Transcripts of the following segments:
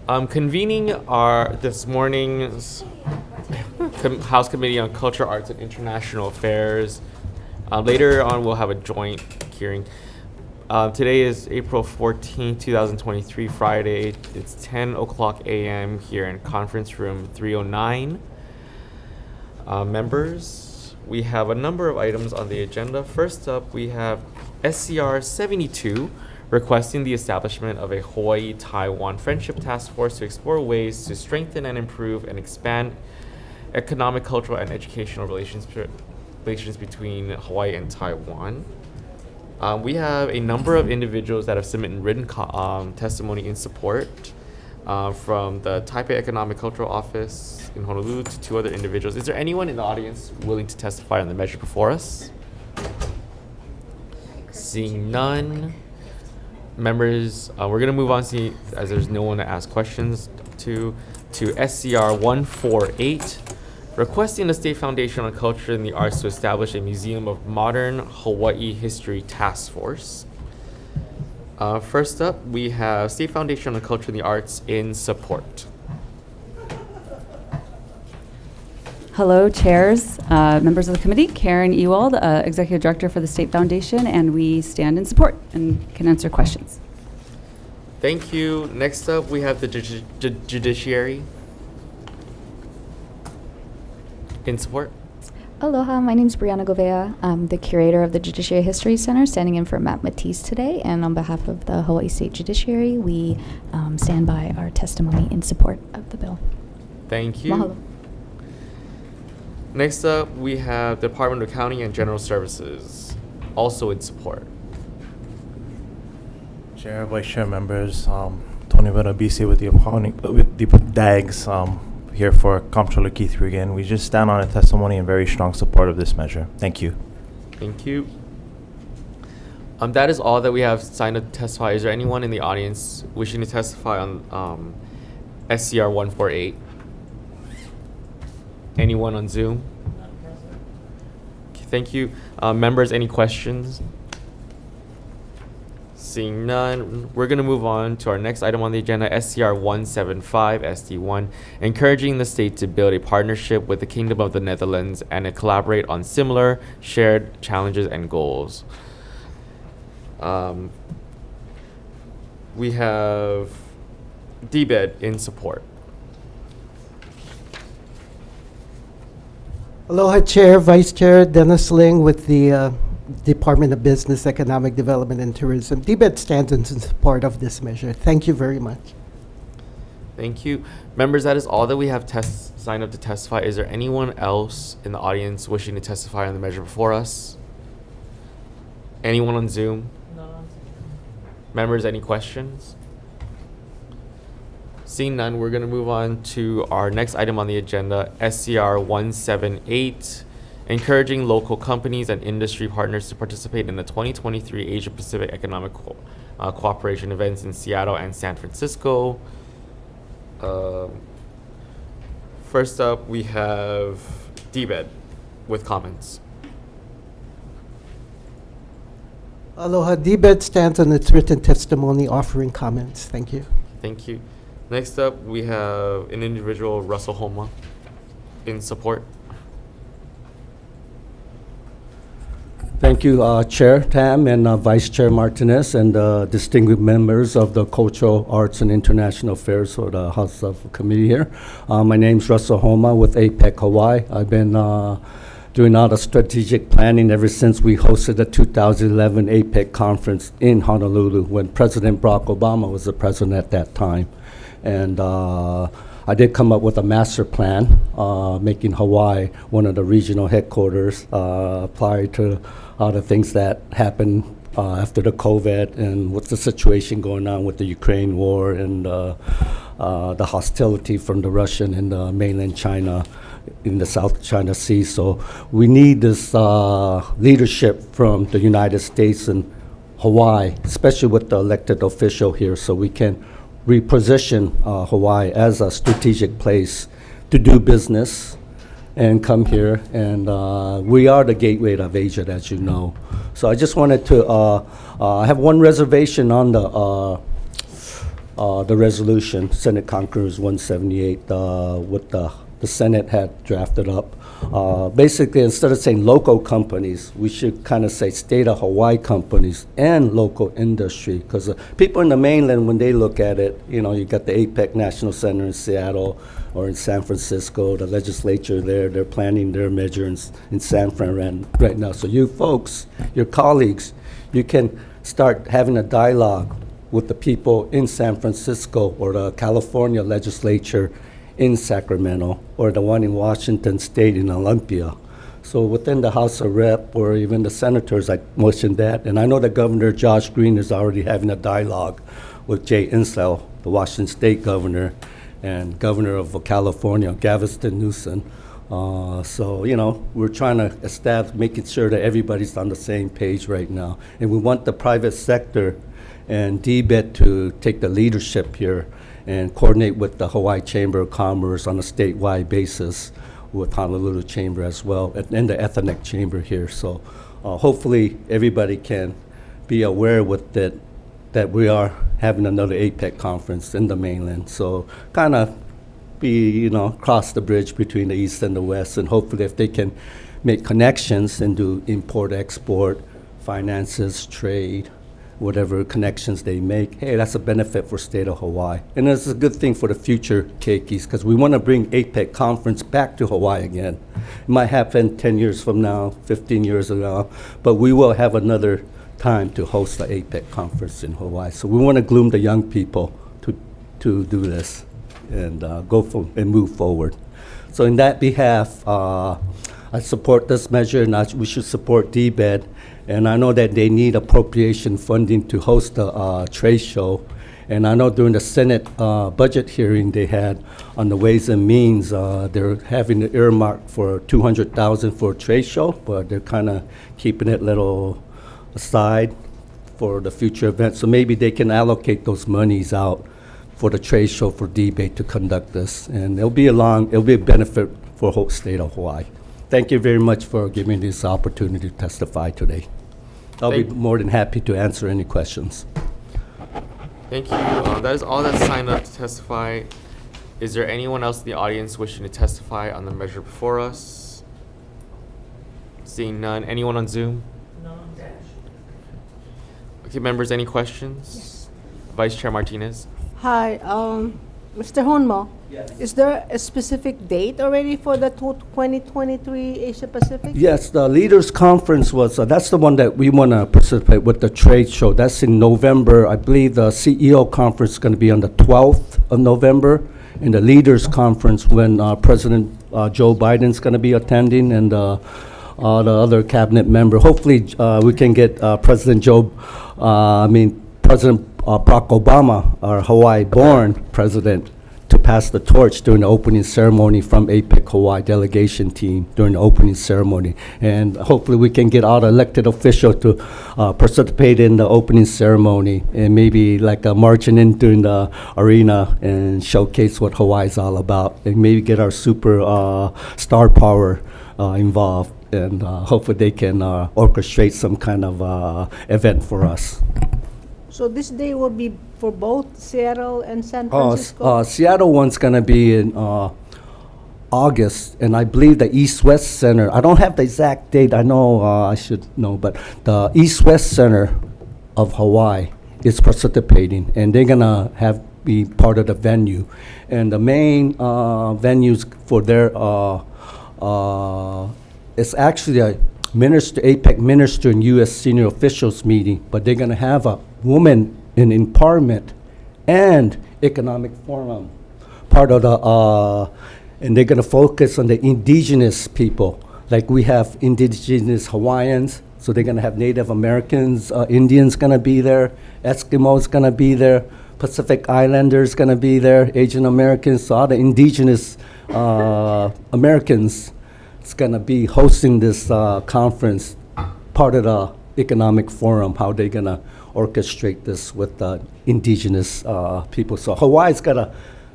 Convening our this morning's House Committee on Culture, Arts, and International Affairs. Later on, we'll have a joint hearing. Today is April 14, 2023, Friday. It's 10 o'clock a.m. here in Conference Room 309. Members, we have a number of items on the agenda. First up, we have SCR 72, requesting the establishment of a Hawaii-Taiwan Friendship Task Force to explore ways to strengthen and improve and expand economic, cultural, and educational relations between Hawaii and Taiwan. We have a number of individuals that have submitted written testimony in support from the Taipei Economic Cultural Office in Honolulu to two other individuals. Is there anyone in the audience willing to testify on the measure before us? Seeing none. Members, we're going to move on as there's no one to ask questions to SCR 148, requesting the State Foundation on Culture and the Arts to establish a Museum of Modern Hawaii History Task Force. First up, we have State Foundation on Culture and the Arts in support. Hello, chairs, members of the committee. Karen Ewald, Executive Director for the State Foundation, and we stand in support and can answer questions. Thank you. Next up, we have the judiciary in support. Aloha, my name is Brianna Govea. I'm the curator of the Judiciary History Center, standing in for Matt Matisse today. And on behalf of the Hawaii State Judiciary, we stand by our testimony in support of the bill. Thank you. Mahalo. Next up, we have Department of Accounting and General Services, also in support. Chair, Vice Chair members, Tony Vanabisi with the DAGs, here for Comptroller Keith Regan. We just stand on a testimony in very strong support of this measure. Thank you. Thank you. That is all that we have signed up to testify. Is there anyone in the audience wishing to testify on SCR 148? Anyone on Zoom? Okay, thank you. Members, any questions? Seeing none, we're going to move on to our next item on the agenda, SCR 175, SD1, encouraging the state to build a partnership with the Kingdom of the Netherlands and to collaborate on similar shared challenges and goals. We have DBED in support. Aloha, Chair, Vice Chair Dennis Ling with the Department of Business, Economic Development, and Tourism. DBED stands in support of this measure. Thank you very much. Thank you. Members, that is all that we have signed up to testify. Is there anyone else in the audience wishing to testify on the measure before us? Anyone on Zoom? No. Members, any questions? Seeing none, we're going to move on to our next item on the agenda, SCR 178, encouraging local companies and industry partners to participate in the 2023 Asia Pacific Economic Cooperation events in Seattle and San Francisco. First up, we have DBED with comments. Aloha, DBED stands on its written testimony offering comments. Thank you. Thank you. Next up, we have an individual, Russell Homa, in support. Thank you, Chair Tam and Vice Chair Martinez and distinguished members of the Cultural Arts and International Affairs or the House of Committee here. My name's Russell Homa with APEC Hawaii. I've been doing all the strategic planning ever since we hosted the 2011 APEC conference in Honolulu when President Barack Obama was the president at that time. And I did come up with a master plan, making Hawaii one of the regional headquarters prior to all the things that happened after the COVID and what's the situation going on with the Ukraine war and the hostility from the Russian and the mainland China in the South China Sea. So we need this leadership from the United States and Hawaii, especially with the elected official here, so we can reposition Hawaii as a strategic place to do business and come here. And we are the gateway of Asia, as you know. So I just wanted to, I have one reservation on the the resolution, Senate Congress 178, what the Senate had drafted up. Basically, instead of saying local companies, we should kind of say state of Hawaii companies and local industry, because people in the mainland, when they look at it, you know, you got the APEC National Center in Seattle or in San Francisco, the legislature there, they're planning their measures in San Fran right now. So you folks, your colleagues, you can start having a dialogue with the people in San Francisco or the California legislature in Sacramento, or the one in Washington State in Olympia. So within the House of Rep or even the senators, I mentioned that. And I know that Governor Josh Green is already having a dialogue with Jay Inslee, the Washington State governor, and Governor of California, Gavin Newsom. So, you know, we're trying to establish, making sure that everybody's on the same page right now. And we want the private sector and DBET to take the leadership here and coordinate with the Hawaii Chamber of Commerce on a statewide basis, with Honolulu Chamber as well, and the Ethnic Chamber here. So hopefully everybody can be aware with that we are having another APEC conference in the mainland. So kind of be, you know, cross the bridge between the East and the West, and hopefully if they can make connections and do import-export, finances, trade, whatever connections they make, hey, that's a benefit for state of Hawaii. And it's a good thing for the future keikis, because we want to bring APEC conference back to Hawaii again. It might happen 10 years from now, 15 years from now, but we will have another time to host the APEC conference in Hawaii. So we want to groom the young people to do this and and move forward. So in that behalf, I support this measure, and we should support DBED. And I know that they need appropriation funding to host a trade show. And I know during the Senate budget hearing they had on the Ways and Means, they're having the earmark for $200,000 for a trade show, but they're kind of keeping it little aside for the future event. So maybe they can allocate those monies out for the trade show for debate to conduct this. And it'll be a benefit for the whole state of Hawaii. Thank you very much for giving me this opportunity to testify today. I'll be more than happy to answer any questions. Thank you. That is all that's signed up to testify. Is there anyone else in the audience wishing to testify on the measure before us? Seeing none. Anyone on Zoom? No. Okay, members, any questions? Yes. Vice Chair Martinez. Hi, Mr. Honmo. Yes. Is there a specific date already for the 2023 Asia Pacific? Yes, the Leaders Conference was, that's the one that we want to participate with, the trade show. That's in November. I believe the CEO conference is going to be on the 12th of November. And the Leaders Conference, when President Joe Biden's going to be attending, and the other cabinet member. Hopefully we can get President Barack Obama, our Hawaii-born president, to pass the torch during the opening ceremony from APEC Hawaii delegation team during the opening ceremony. And hopefully we can get all the elected officials to participate in the opening ceremony, and maybe like marching into the arena and showcase what Hawaii is all about, and maybe get our super star power involved. And hopefully they can orchestrate some kind of event for us. So this day will be for both Seattle and San Francisco? Seattle one's going to be in August, and I believe the East-West Center, I don't have the exact date, I know I should know, but the East-West Center of Hawaii is participating, and they're going to be part of the venue. And the main venues for their, it's actually a APEC minister and U.S. senior officials meeting, but they're going to have a woman in empowerment and economic forum part of the, and they're going to focus on the indigenous people. Like we have indigenous Hawaiians, so they're going to have Native Americans, Indians going to be there, Eskimos going to be there, Pacific Islanders going to be there, Asian Americans, so all the indigenous Americans is going to be hosting this conference, part of the economic forum, how they're going to orchestrate this with the indigenous people. So Hawaii's got a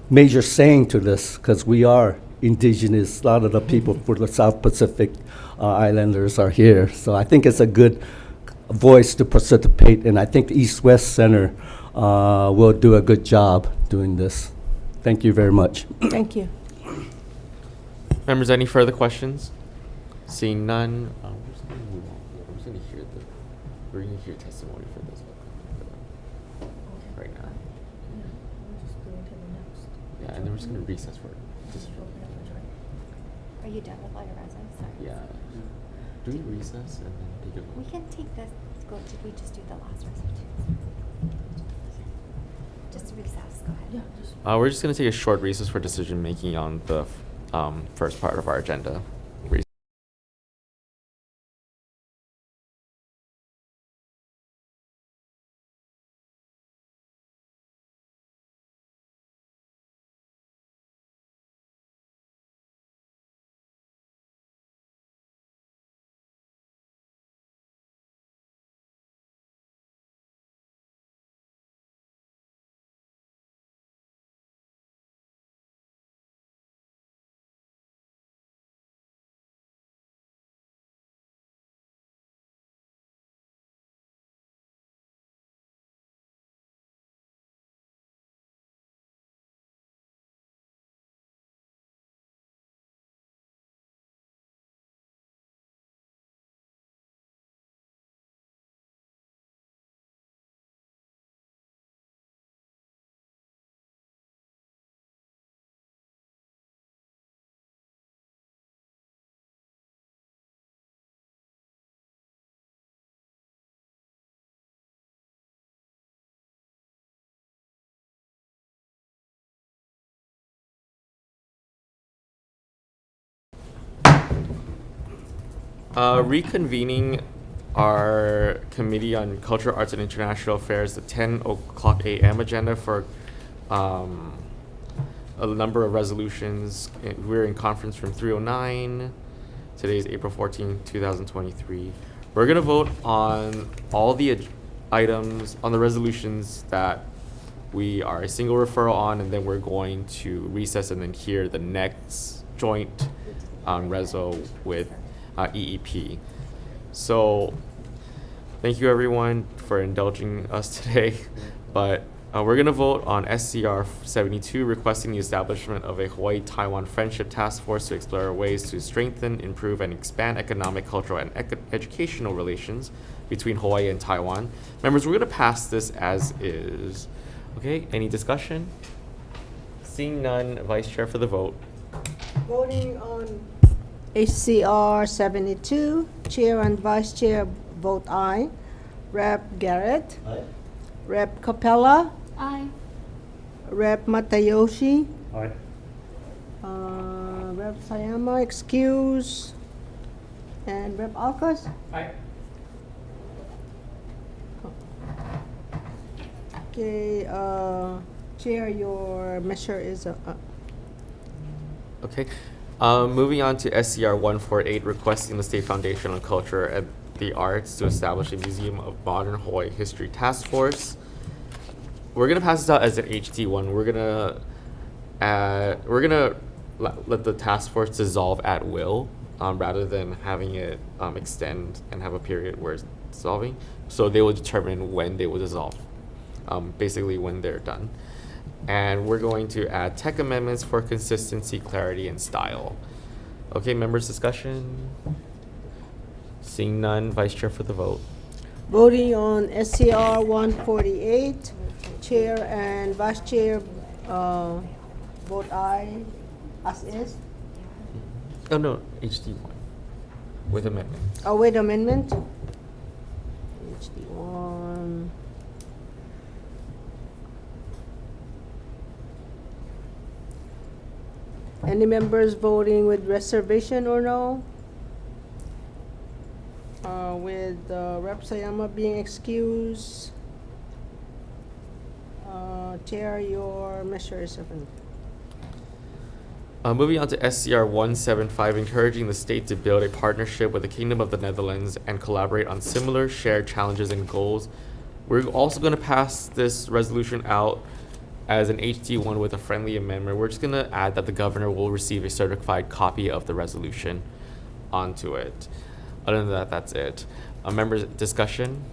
major saying to this, because we are indigenous. A lot of the people for the South Pacific Islanders are here. So I think it's a good voice to participate, and I think the East-West Center will do a good job doing this. Thank you very much. Thank you. Members, any further questions? Seeing none, we're just gonna move on. We're just gonna hear we're gonna hear testimony for this one right now. Yeah, and then we're just gonna recess for just Are you done with all your resumes? Sorry. yeah. Do we recess and then take a We vote? can take this, did we just do the last resume? Just recess, go ahead. Yeah. We're just gonna take a short recess for decision making on the first part of our agenda. Reconvening our Committee on Culture, Arts, and International Affairs, the 10 o'clock a.m. agenda for a number of resolutions. We're in conference room 309. Today is April 14, 2023. We're going to vote on all the items, on the resolutions that we are a single referral on, and then we're going to recess and then hear the next joint reso with EEP. So thank you everyone for indulging us today, but we're going to vote on SCR 72 requesting the establishment of a Hawaii-Taiwan Friendship Task Force to explore ways to strengthen, improve, and expand economic, cultural, and educational relations between Hawaii and Taiwan. Members, we're going to pass this as is. Okay, any discussion? Seeing none, Vice Chair for the vote. Voting on HCR 72, Chair and Vice Chair vote aye. Rep. Garrett. Aye. Rep. Capella. Aye. Rep. Matayoshi. Aye. Rep. Sayama, excuse. And Rep. Alcas. Aye. Okay, Chair, your measure is Okay. Moving on to SCR 148, requesting the State Foundation on Culture and the Arts to establish a Museum of Modern Hawaii History Task Force. We're gonna pass this out as an HT1. We're gonna let the task force dissolve at will, rather than having it extend and have a period where it's dissolving. So they will determine when they will dissolve, basically when they're done. And we're going to add tech amendments for consistency, clarity, and style. Okay, members, discussion? Seeing none, Vice Chair for the vote. voting on SCR 148. Chair and Vice Chair vote aye as is. Oh no, HD1 with amendment. Oh, wait, amendment. HD1. Any members voting with reservation or no? With Rep. Sayama being excused. Chair, your measure is open. Moving on to SCR 175, encouraging the state to build a partnership with the Kingdom of the Netherlands and collaborate on similar shared challenges and goals. We're also going to pass this resolution out as an HT1 with a friendly amendment. We're just going to add that the governor will receive a certified copy of the resolution onto it. Other than that, that's it. Members, discussion?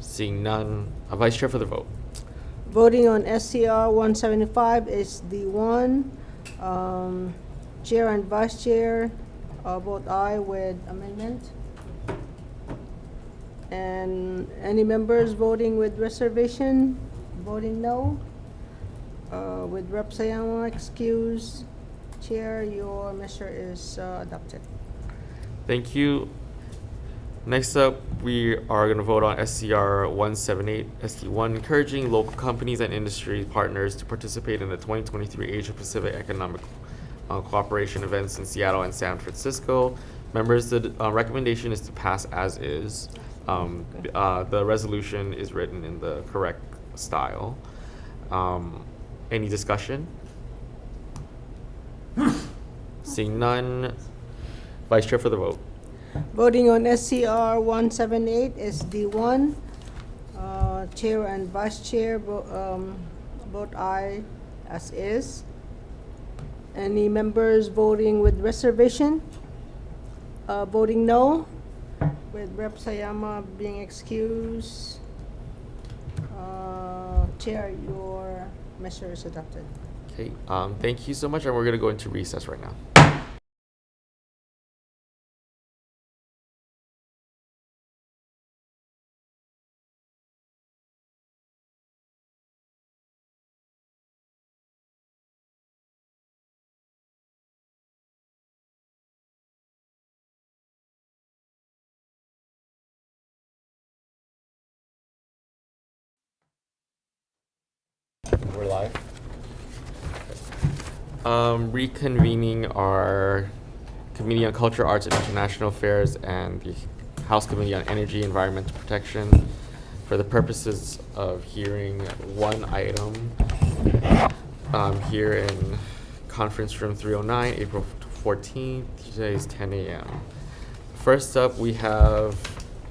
Seeing none, Vice Chair for the vote. Voting on SCR 175 is D1. Chair and Vice Chair vote aye with amendment. And any members voting with reservation, voting no. With Rep. Sayama excused, Chair, your measure is adopted. Thank you. Next up, we are going to vote on SCR 178 SD1, encouraging local companies and industry partners to participate in the 2023 Asia Pacific Economic Cooperation events in Seattle and San Francisco. Members, the recommendation is to pass as is. The resolution is written in the correct style. Any discussion? Seeing none, Vice Chair for the vote. Voting on SCR 178 is D1. Chair and Vice Chair vote aye as is. Any members voting with reservation? Voting no, with Rep. Sayama being excused. Chair, your measure is adopted. Okay, thank you so much, and we're going to go into recess right now. We're live. Reconvening our Committee on Culture, Arts, and International Affairs and the House Committee on Energy, Environmental Protection for the purposes of hearing one item here in Conference Room 309, April 14th. Today is 10 a.m. First up, we have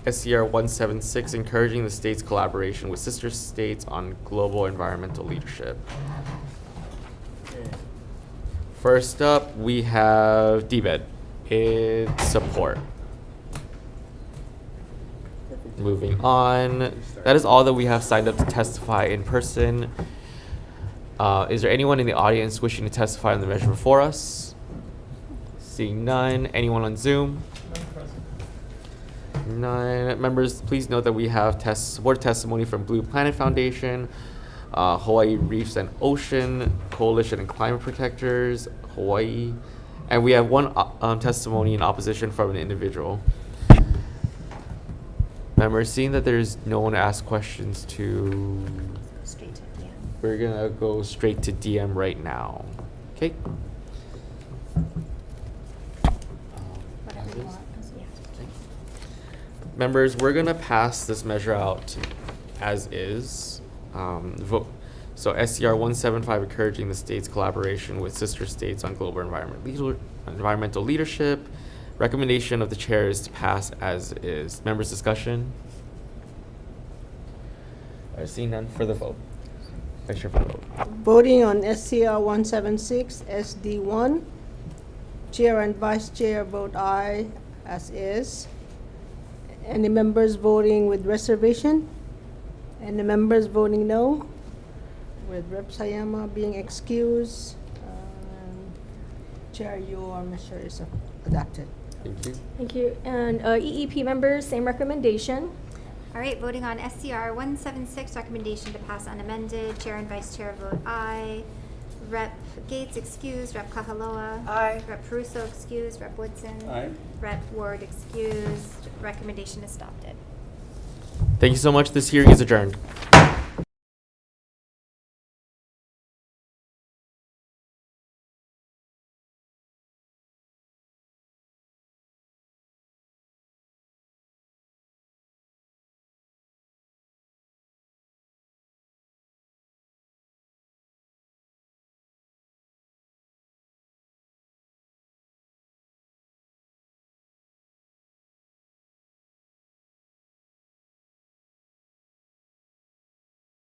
SCR 176, encouraging the state's collaboration with sister states on global environmental leadership. First up, we have DBED. It's support. Moving on. That is all that we have signed up to testify in person. Is there anyone in the audience wishing to testify on the measure before us? Seeing none. Anyone on Zoom? None. Members, please note that we have support testimony from Blue Planet Foundation, Hawaii Reefs and Ocean Coalition and Climate Protectors, Hawaii, and we have one testimony in opposition from an individual. Members, seeing that there's no one to ask questions to, Straight to DM. we're gonna go straight to DM right now. Okay. Whatever you want. Yeah. Members, we're gonna pass this measure out as is. Vote. So SCR 175, encouraging the state's collaboration with sister states on global environmental leadership. Recommendation of the chair is to pass as is. Members, discussion? All right, seeing none, for the vote. Vice Chair for the vote. Voting on SCR 176 SD1. Chair and Vice Chair vote aye as is. Any members voting with reservation? Any members voting no? With Rep. Sayama being excused. Chair, your measure is adopted. Thank you. Thank you. And EEP members, same recommendation. All right, voting on SCR 176, recommendation to pass unamended. Chair and Vice Chair vote aye. Rep. Gates excused. Rep. Kahaloa. Aye. Rep. Caruso excused. Rep. Woodson. Aye. Rep. Ward excused. Recommendation is adopted. Thank you so much. This hearing is adjourned.